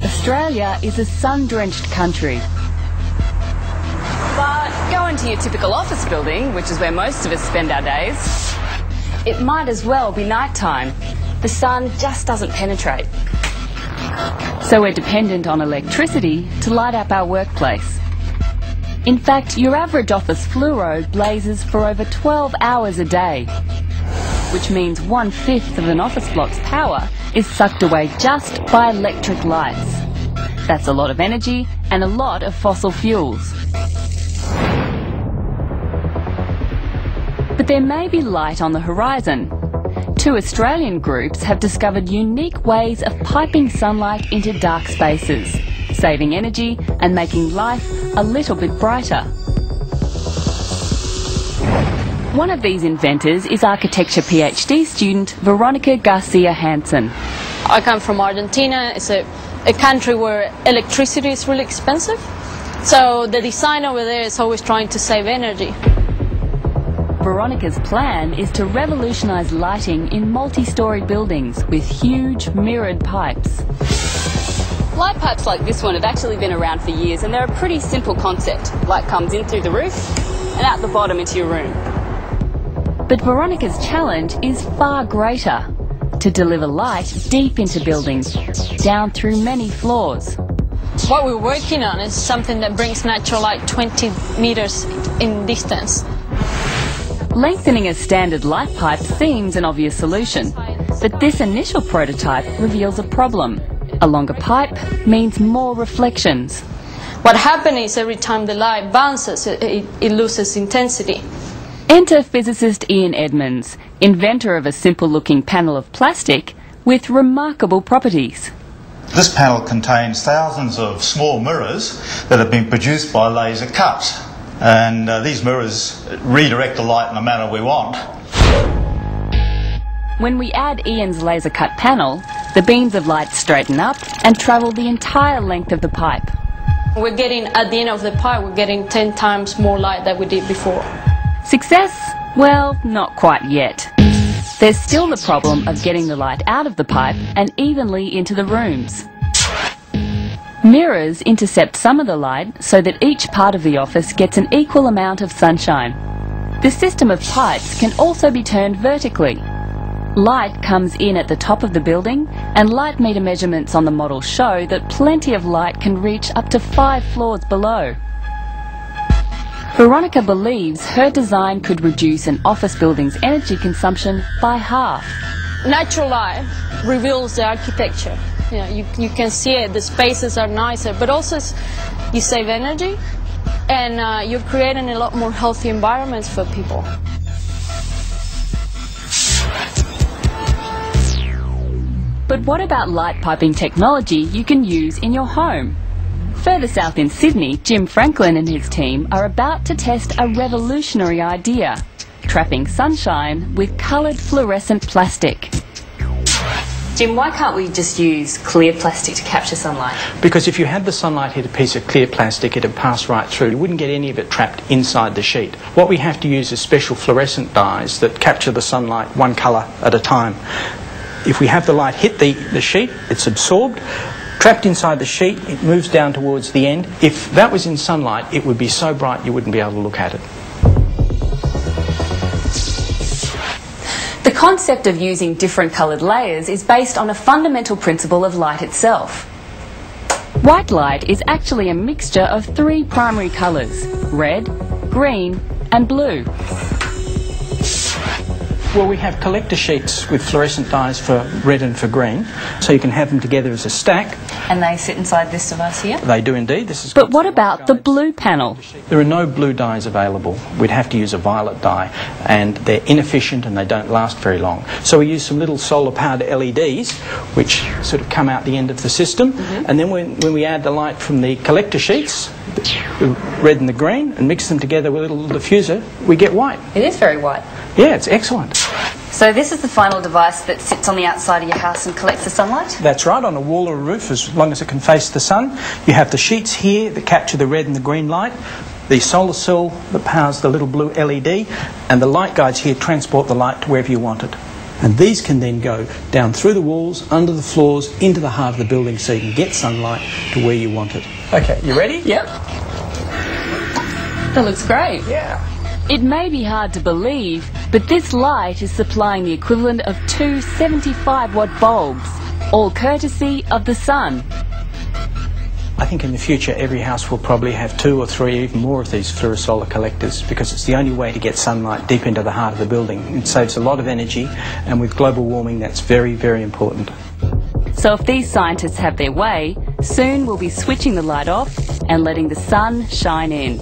Australia is a sun-drenched country. But go into your typical office building, which is where most of us spend our days, it might as well be nighttime. The sun just doesn't penetrate. So we're dependent on electricity to light up our workplace. In fact, your average office fluoro blazes for over 12 hours a day, which means 1/5 of an office block's power is sucked away just by electric lights. That's a lot of energy and a lot of fossil fuels. But there may be light on the horizon. 2 Australian groups have discovered unique ways of piping sunlight into dark spaces, saving energy and making life a little bit brighter. One of these inventors is architecture PhD student Veronica Garcia Hansen. I come from Argentina. It's a country where electricity is really expensive. So the design over there is always trying to save energy. Veronica's plan is to revolutionise lighting in multi-storey buildings with huge mirrored pipes. Light pipes like this one have actually been around for years, and they're a pretty simple concept. Light comes in through the roof and out the bottom into your room. But Veronica's challenge is far greater: to deliver light deep into buildings, down through many floors. What we're working on is something that brings natural light 20 meters in distance. Lengthening a standard light pipe seems an obvious solution, but this initial prototype reveals a problem. A longer pipe means more reflections. What happens is every time the light bounces, it loses intensity. Enter physicist Ian Edmonds, inventor of a simple-looking panel of plastic with remarkable properties. This panel contains thousands of small mirrors that have been produced by laser cut. And these mirrors redirect the light in the manner we want. When we add Ian's laser-cut panel, the beams of light straighten up and travel the entire length of the pipe. We're getting, at the end of the pipe, we're getting 10 times more light than we did before. Success? Well, not quite yet. There's still the problem of getting the light out of the pipe and evenly into the rooms. Mirrors intercept some of the light so that each part of the office gets an equal amount of sunshine. The system of pipes can also be turned vertically. Light comes in at the top of the building, and light meter measurements on the model show that plenty of light can reach up to 5 floors below. Veronica believes her design could reduce an office building's energy consumption by half. Natural light reveals the architecture. You know, you can see it, the spaces are nicer, but also you save energy, and you're creating a lot more healthy environments for people. But what about light piping technology you can use in your home? Further south in Sydney, Jim Franklin and his team are about to test a revolutionary idea: trapping sunshine with coloured fluorescent plastic. Jim, why can't we just use clear plastic to capture sunlight? Because if you had the sunlight hit a piece of clear plastic, it'd pass right through. You wouldn't get any of it trapped inside the sheet. What we have to use is special fluorescent dyes that capture the sunlight one colour at a time. If we have the light hit the sheet, it's absorbed, trapped inside the sheet, it moves down towards the end. If that was in sunlight, it would be so bright you wouldn't be able to look at it. The concept of using different coloured layers is based on a fundamental principle of light itself. White light is actually a mixture of 3 primary colours: red, green and blue. Well, we have collector sheets with fluorescent dyes for red and for green, so you can have them together as a stack. And they sit inside this device here? They do indeed. But what about the blue panel? There are no blue dyes available. We'd have to use a violet dye, and they're inefficient and they don't last very long. So we use some little solar-powered LEDs, which sort of come out the end of the system, and then when we add the light from the collector sheets, the red and the green, and mix them together with a little diffuser, we get white. It is very white. Yeah, it's excellent. So this is the final device that sits on the outside of your house and collects the sunlight? That's right, on a wall or a roof, as long as it can face the sun. You have the sheets here that capture the red and the green light, the solar cell that powers the little blue LED, and the light guides here transport the light to wherever you want it. And these can then go down through the walls, under the floors, into the heart of the building so you can get sunlight to where you want it. Okay, you ready? Yep. That looks great. Yeah. It may be hard to believe, but this light is supplying the equivalent of 2 75-watt bulbs, all courtesy of the sun. I think in the future every house will probably have 2 or 3, even more of these fluorosolar collectors, because it's the only way to get sunlight deep into the heart of the building. It saves a lot of energy, and with global warming that's very, very important. So if these scientists have their way, soon we'll be switching the light off and letting the sun shine in.